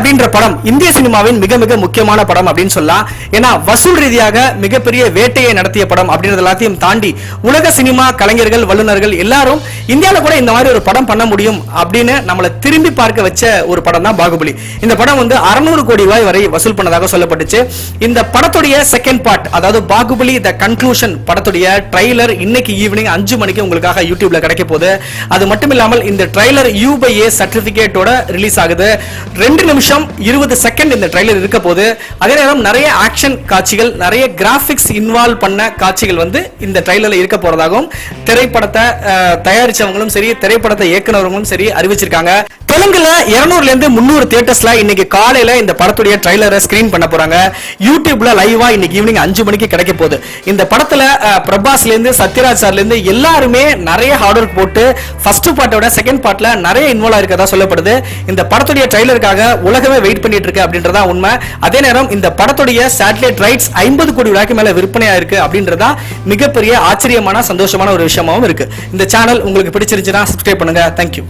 அப்படின்ற படம் இந்திய சினிமாவின் மிக மிக முக்கியமான படம் அப்படின்னு சொல்லலாம். ஏன்னா வசூல் ரீதியாக மிகப்பெரிய வேட்டையை நடத்திய படம் அப்படின்றது எல்லாத்தையும் தாண்டி உலக சினிமா கலைஞர்கள் வல்லுநர்கள் எல்லாரும் இந்தியாவில் கூட இந்த மாதிரி ஒரு படம் பண்ண முடியும் அப்படின்னு நம்மளை திரும்பி பார்க்க வச்ச ஒரு படம் தான் பாகுபலி. இந்த படம் வந்து 600 கோடி ரூபாய் வரை வசூல் பண்ணதாக சொல்லப்பட்டுச்சு. இந்த படத்துடைய செகண்ட் பார்ட், அதாவது பாகுபலி தி கன்க்ளூஷன் படத்துடைய ட்ரைலர் இன்னைக்கு ஈவினிங் 5 மணிக்கு உங்களுக்காக யூடியூப்ல கிடைக்க போகுது. அது மட்டும் இல்லாமல் இந்த ட்ரைலர் U/A சர்டிபிகேட்டோட ரிலீஸ் ஆகுது. 2 நிமிஷம் 20 செகண்ட் இந்த ட்ரைலர் இருக்க போது. அதே நேரம் நிறைய ஆக்ஷன் காட்சிகள், நிறைய கிராபிக்ஸ் இன்வால்வ் பண்ண காட்சிகள் வந்து இந்த ட்ரைலர்ல இருக்க போறதாகவும் திரைப்படத்தை தயாரிச்சவங்களும் சரி, திரைப்படத்தை இயக்குனவர்களும் சரி அறிவிச்சிருக்காங்க. தெலுங்குல 200ல இருந்து 300 தியேட்டர்ஸ்ல இன்னைக்கு காலையில இந்த படத்துடைய ட்ரைலரை ஸ்கிரீன் பண்ண போறாங்க. யூடியூப்ல லைவா இன்னைக்கு ஈவினிங் 5 மணிக்கு கிடைக்க போகுது. இந்த படத்துல பிரபாஸ்ல இருந்து சத்யராஜ் சார்ல இருந்து எல்லாருமே நிறைய ஹார்ட் ஒர்க் போட்டு ஃபர்ஸ்ட் பார்ட்டோட செகண்ட் பார்ட்ல நிறைய இன்வால்வ் ஆயிருக்கதா சொல்லப்படுது. இந்த படத்துடைய ட்ரைலருக்காக உலகமே வெயிட் பண்ணிட்டு இருக்கு அப்படின்றதா உண்மை. அதே நேரம் இந்த படத்துடைய சேட்டலைட் ரைட்ஸ் 50 கோடி ரூபாய்க்கு மேல விற்பனையா இருக்கு அப்படின்றதா மிகப்பெரிய ஆச்சரியமான சந்தோஷமான ஒரு விஷயமாவும் இருக்கு. இந்த சேனல் உங்களுக்கு பிடிச்சிருந்துச்சுன்னா சப்ஸ்கிரைப் பண்ணுங்க. தேங்க்யூ.